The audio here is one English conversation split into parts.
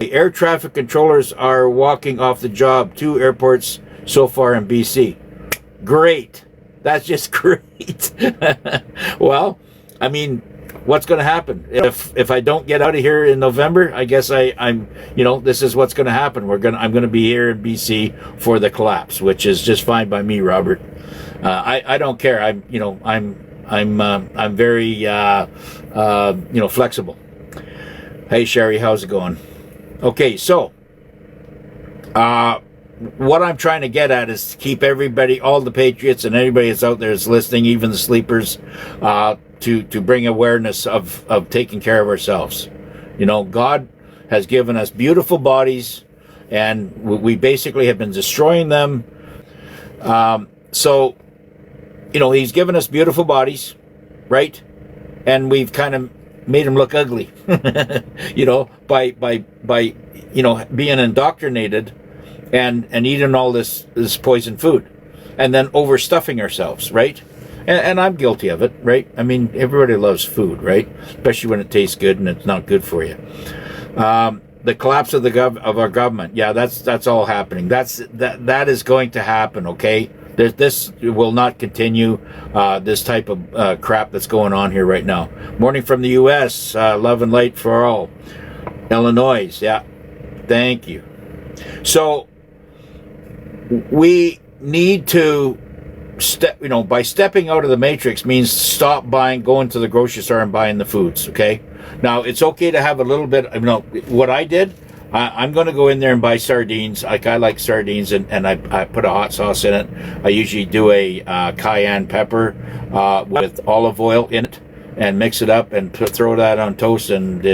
The air traffic controllers are walking off the job. 2 airports so far in BC. Great. That's just great. Well, I mean, what's going to happen if I don't get out of here in November? I guess I'm this is what's going to happen. I'm going to be here in BC for the collapse, which is just fine by me, Robert. I don't care. I'm very flexible. Hey Sherry, how's it going? Okay, so what I'm trying to get at is to keep everybody, all the patriots and anybody that's out there is listening, even the sleepers, to bring awareness of taking care of ourselves. God has given us beautiful bodies, and we basically have been destroying them. So He's given us beautiful bodies, right? And we've kind of made them look ugly, by being indoctrinated and eating all this poison food, and then overstuffing ourselves, right? And I'm guilty of it, right? I mean, everybody loves food, right? Especially when it tastes good and it's not good for you. The collapse of our government, yeah, that's all happening. That is going to happen, okay? This will not continue, this type of crap that's going on here right now. Morning from the U.S., love and light for all. Illinois, yeah, thank you. So we need to by stepping out of the matrix means stop going to the grocery store and buying the foods, okay? Now, it's okay to have a little bit, what I did, I'm going to go in there and buy sardines. I like sardines, and I put a hot sauce in it. I usually do a cayenne pepper with olive oil in it and mix it up and throw that on toast, and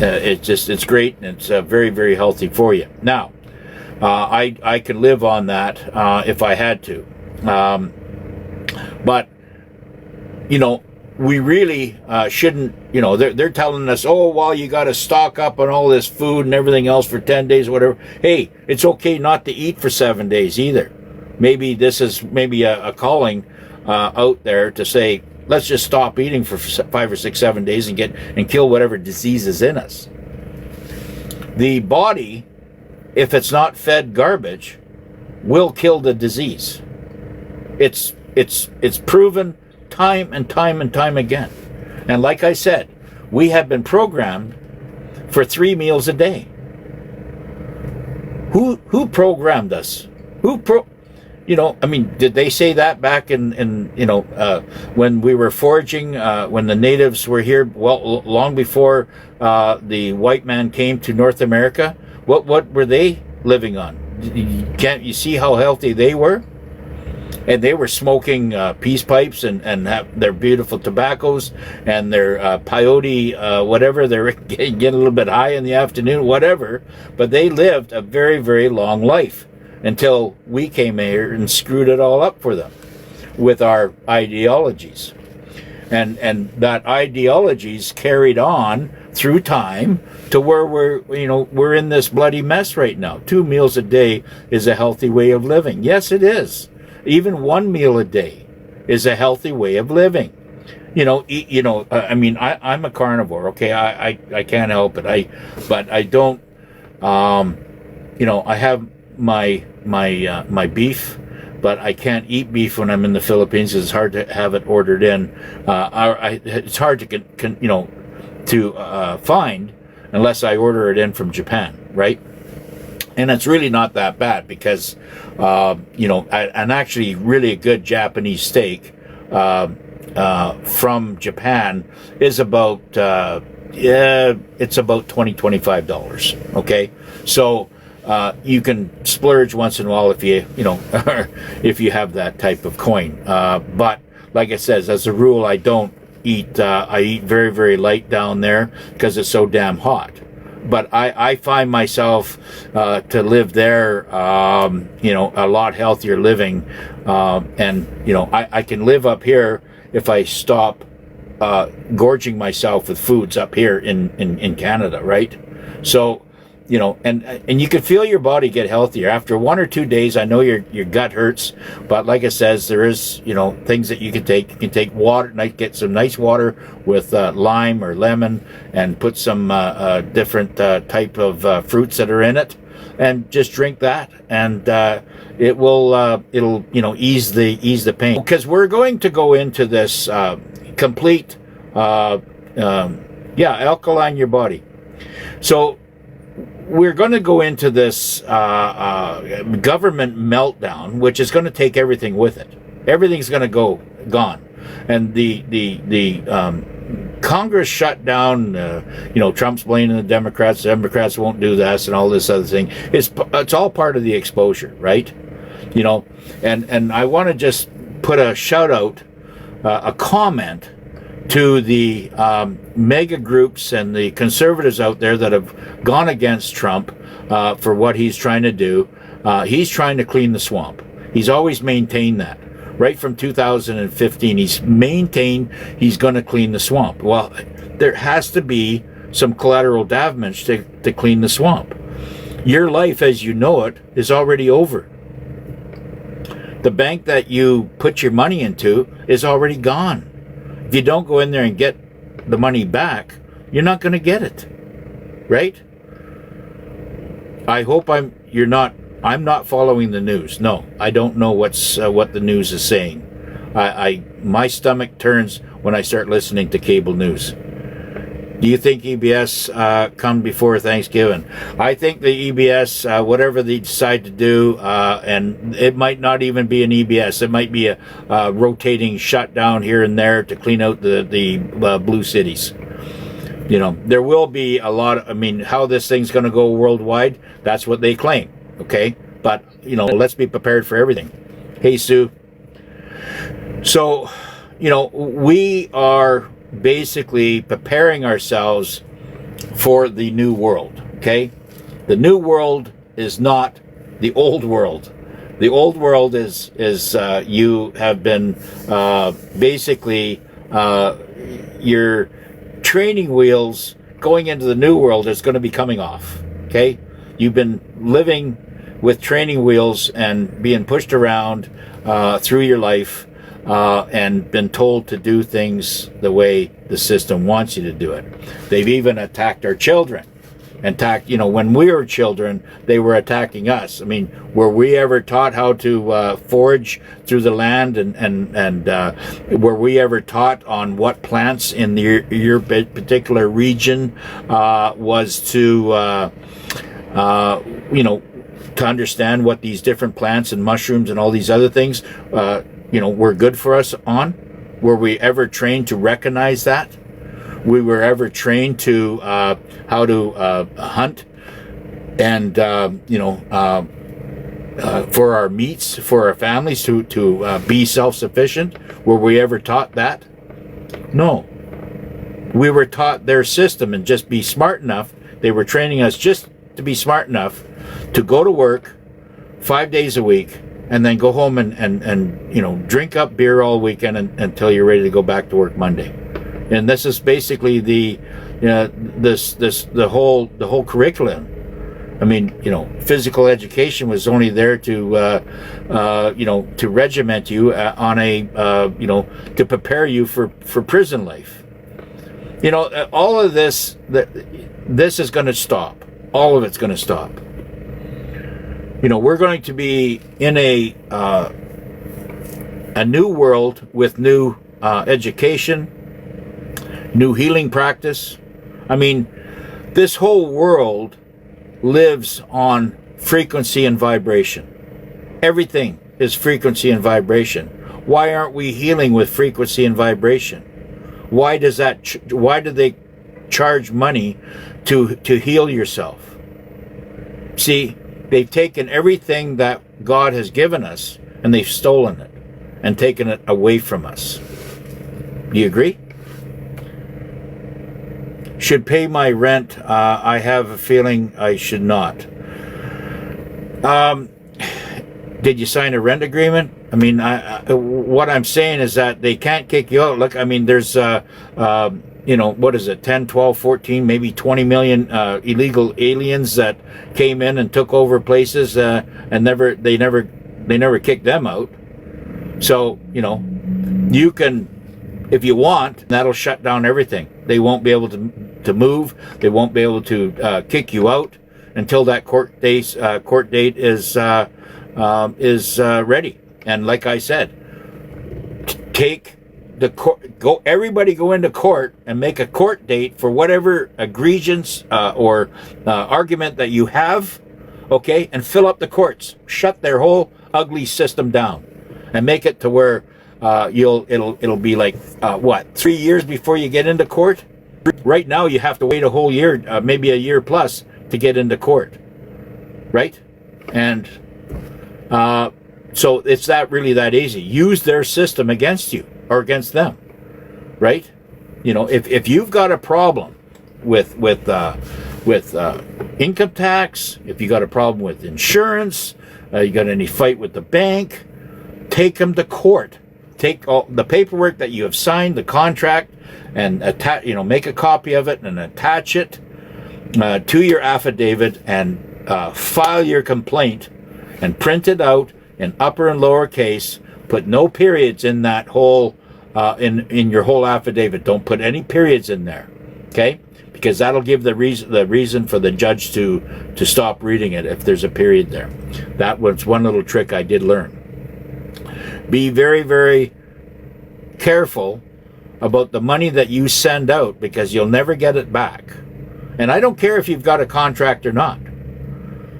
it's great, and it's very, very healthy for you. Now, I could live on that if I had to. But, we really shouldn't, they're telling us, oh, well, you got to stock up on all this food and everything else for 10 days, whatever. Hey, it's okay not to eat for 7 days either. Maybe this is a calling out there to say, let's just stop eating for 5 or 6, 7 days and kill whatever disease is in us. The body, if it's not fed garbage, will kill the disease. It's proven time and time and time again. And like I said, we have been programmed for 3 meals a day. Who programmed us? Did they say that back in when we were foraging, when the natives were here, well, long before the white man came to North America? What were they living on? Can't you see how healthy they were? And they were smoking peace pipes and have their beautiful tobaccos and their peyote, whatever. They're getting a little bit high in the afternoon, whatever. But they lived a very, very long life until we came here and screwed it all up for them with our ideologies. And that ideologies carried on through time to where we're in this bloody mess right now. 2 meals a day is a healthy way of living. Yes, it is. Even 1 meal a day is a healthy way of living. I'm a carnivore, okay? I can't help it. But I don't, I have my beef, but I can't eat beef when I'm in the Philippines. It's hard to have it ordered in. It's hard to find unless I order it in from Japan, right? And it's really not that bad because, an actually really good Japanese steak from Japan is about, it's about $20, $25, okay? So you can splurge once in a while if if you have that type of coin. But like I said, as a rule, I don't eat, I eat very, very light down there because it's so damn hot. But I find myself to live there, a lot healthier living. I can live up here if I stop gorging myself with foods up here in Canada, right? So and you can feel your body get healthier after 1 or 2 days. I know your gut hurts, but like I says, there is, things that you can take. You can take water, get some nice water with lime or lemon, and put some different type of fruits that are in it, and just drink that, and it'll ease the pain. Because we're going to go into this complete alkaline your body. So we're going to go into this government meltdown, which is going to take everything with it. Everything's going to gone, and the Congress shut down. Trump's blaming the Democrats. The Democrats won't do this and all this other thing. It's all part of the exposure, right? And I want to just put a shout out, a comment to the mega groups and the conservatives out there that have gone against Trump for what he's trying to do. He's trying to clean the swamp. He's always maintained that. Right from 2015, he's maintained he's going to clean the swamp. Well, there has to be some collateral damage to clean the swamp. Your life as you know it is already over. The bank that you put your money into is already gone. If you don't go in there and get the money back, you're not going to get it, right? I hope I'm not following the news. No, I don't know what the news is saying. My stomach turns when I start listening to cable news. Do you think EBS come before Thanksgiving? I think the EBS, whatever they decide to do, and it might not even be an EBS. It might be a rotating shutdown here and there to clean out the blue cities. There will be a lot of, how this thing's going to go worldwide, that's what they claim, okay? But, let's be prepared for everything. Hey, Sue. So, we are basically preparing ourselves for the new world, okay? The new world is not the old world. The old world is you have been basically your training wheels going into the new world is going to be coming off, okay? You've been living with training wheels and being pushed around through your life, and been told to do things the way the system wants you to do it. They've even attacked our children. When we were children, they were attacking us. Were we ever taught how to forage through the land, and were we ever taught on what plants in your particular region was to understand what these different plants and mushrooms and all these other things were good for us on? Were we ever trained to recognize that? We were ever trained to how to hunt and for our meats, for our families to be self-sufficient? Were we ever taught that? No. We were taught their system and just be smart enough. They were training us just to be smart enough to go to work 5 days a week, and then go home and drink up beer all weekend until you're ready to go back to work Monday. And this is basically the whole curriculum. Physical education was only there to regiment you on to prepare you for prison life. All of this is going to stop. All of it's going to stop. We're going to be in a new world with new education, new healing practice. This whole world lives on frequency and vibration. Everything is frequency and vibration. Why aren't we healing with frequency and vibration? Why do they charge money to heal yourself? See, they've taken everything that God has given us and they've stolen it and taken it away from us. Do you agree? Should pay my rent. I have a feeling I should not. Did you sign a rent agreement? what I'm saying is that they can't kick you out. Look, there's what is it, 10, 12, 14, maybe 20 million illegal aliens that came in and took over places and they never kicked them out. So, you can, if you want, that'll shut down everything. They won't be able to move. They won't be able to kick you out until that court date is ready. And like I said, take the court, everybody go into court and make a court date for whatever egregious or argument that you have, okay, and fill up the courts. Shut their whole ugly system down, and make it to where it'll be like 3 years before you get into court. Right now, you have to wait a whole year, maybe a year plus, to get into court, right? And so it's really that easy. Use their system against you or against them, right? If you've got a problem with income tax, if you got a problem with insurance, you got any fight with the bank, take them to court. Take all the paperwork that you have signed, the contract, and make a copy of it and attach it to your affidavit, and file your complaint and print it out in upper and lower case. Put no periods in that whole in your whole affidavit. Don't put any periods in there, okay? Because that'll give the reason for the judge to stop reading it if there's a period there. That was one little trick I did learn. Be very, very careful about the money that you send out, because you'll never get it back. And I don't care if you've got a contract or not.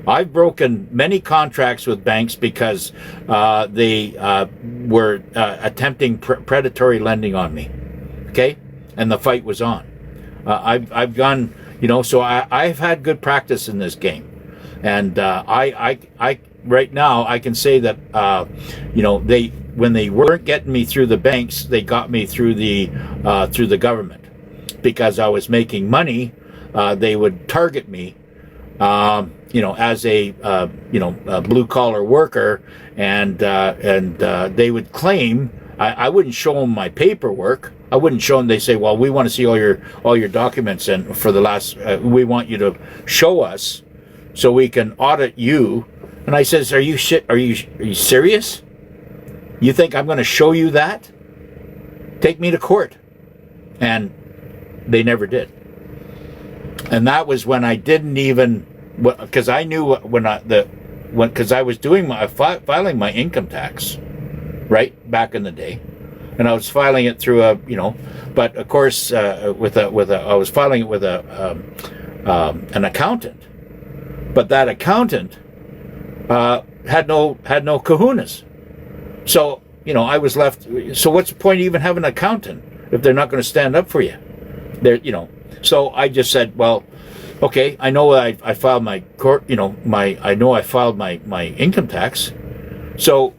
I've broken many contracts with banks because they were attempting predatory lending on me, okay? And the fight was on. I've gone, so I've had good practice in this game. And I right now I can say that, when they weren't getting me through the banks, they got me through the government, because I was making money. They would target me, as a blue collar worker, and they would claim I wouldn't show them my paperwork. I wouldn't show them. They say, "Well, we want to see all your documents, and for the last, we want you to show us so we can audit you." And I says, "Are you serious? You think I'm going to show you that? Take me to court." And they never did. And that was when I didn't even, because I knew because I was doing filing my income tax, right, back in the day, and I was filing it through but of course I was filing it with an accountant, but that accountant had no kahunas. So, I was left. So what's the point of even having an accountant if they're not going to stand up for you? So I just said, well, okay, I know I filed my court, I know I filed my income tax. So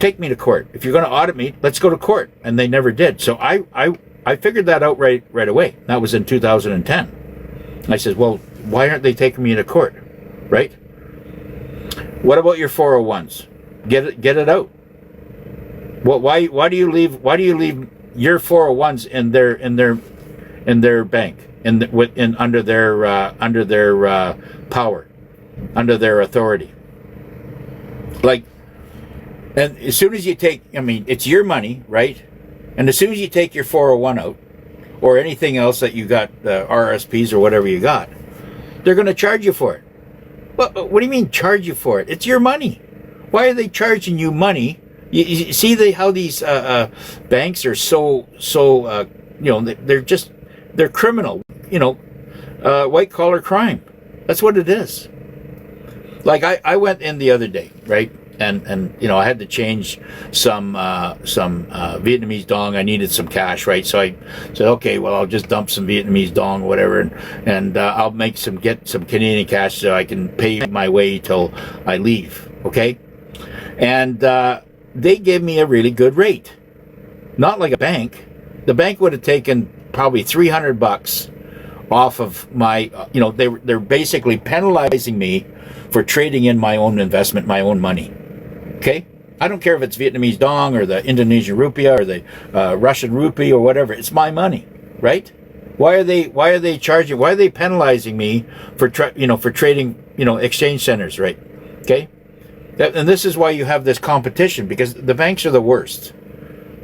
take me to court. If you're going to audit me, let's go to court. And they never did. So I figured that out right away. That was in 2010. I said, well, why aren't they taking me into court? Right? What about your 401s? Get it out. Well, why do you leave your 401s in their bank, under their power, under their authority? Like, and as soon as you take, it's your money, right? And as soon as you take your 401 out, or anything else that you got, RSPs or whatever you got, they're going to charge you for it. What do you mean charge you for it? It's your money. Why are they charging you money? You see how these banks are so they're criminal, white collar crime. That's what it is. Like I went in the other day, right? And I had to change some Vietnamese dong. I needed some cash, right? So I said, okay, well, I'll just dump some Vietnamese dong, whatever, and I'll get some Canadian cash so I can pay my way till I leave, okay? And they gave me a really good rate, not like a bank. The bank would have taken probably $300 off of my, they're basically penalizing me for trading in my own investment, my own money. Okay? I don't care if it's Vietnamese dong or the Indonesian rupiah or the Russian rupee or whatever. It's my money, right? Why are they charging? Why are they penalizing me for for trading exchange centers, right? Okay, and this is why you have this competition, because the banks are the worst.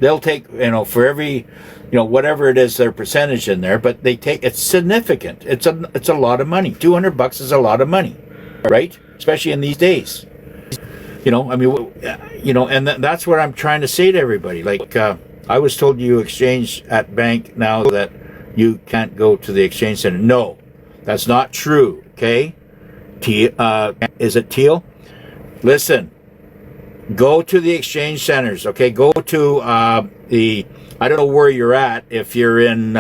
They'll take for every whatever it is their percentage in there, but it's significant. It's a lot of money. $200 is a lot of money, right? Especially in these days. And that's what I'm trying to say to everybody. Like I was told, you exchange at bank now that you can't go to the exchange center. No, that's not true. Okay, is it Teal? Listen, go to the exchange centers. Okay, go to I don't know where you're at, if you're in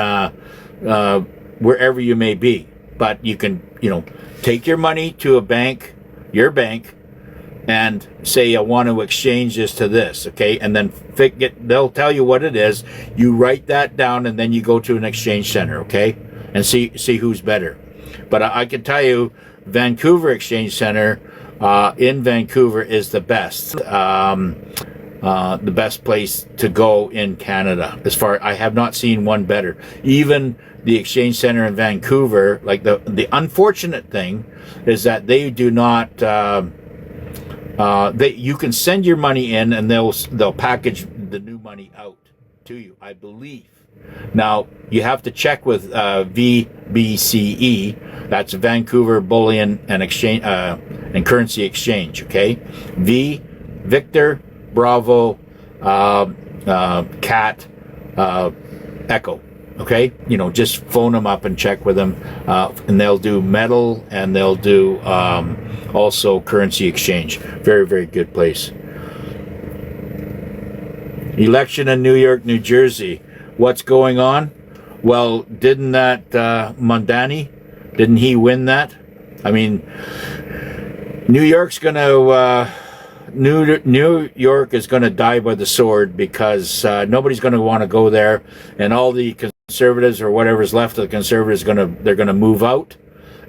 wherever you may be, but you can take your money to a bank, your bank, and say, I want to exchange this to this, okay? And then they'll tell you what it is. You write that down, and then you go to an exchange center, okay? And see who's better. But I can tell you, Vancouver Exchange Center in Vancouver is the best. The best place to go in Canada. I have not seen one better. Even the Exchange Center in Vancouver, like the unfortunate thing is that they do not. You can send your money in, and they'll package the new money out to you, I believe. Now you have to check with VBCE. That's Vancouver Bullion and Exchange and Currency Exchange. Okay, V Victor Bravo Cat Echo. Okay, just phone them up and check with them, and they'll do metal, and they'll do also currency exchange. Very, very good place. Election in New York, New Jersey. What's going on? Well, didn't that Mondani? Didn't he win that? I mean, New York is going to die by the sword, because nobody's going to want to go there, and all the conservatives, or whatever's left of the conservatives, they're going to move out,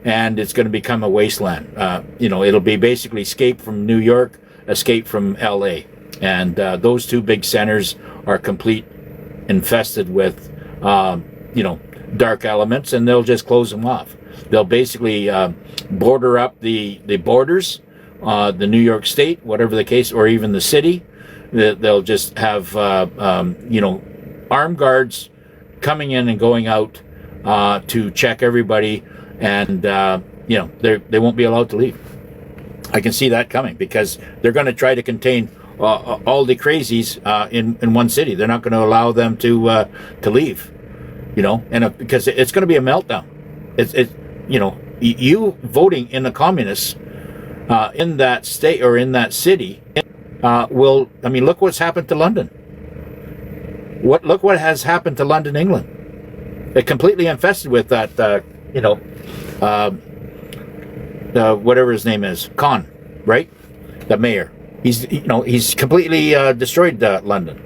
and it's going to become a wasteland. It'll be basically escape from New York, escape from LA, and those two big centers are infested with dark elements, and they'll just close them off. They'll basically border up the borders, the New York State, whatever the case, or even the city. They'll just have armed guards coming in and going out to check everybody, and they won't be allowed to leave. I can see that coming, because they're going to try to contain all the crazies in one city. They're not going to allow them to leave, because it's going to be a meltdown. You voting in the communists in that state or in that city look what's happened to London. Look what has happened to London, England. It completely infested with that whatever his name is, Khan, right? The mayor. He's completely destroyed London.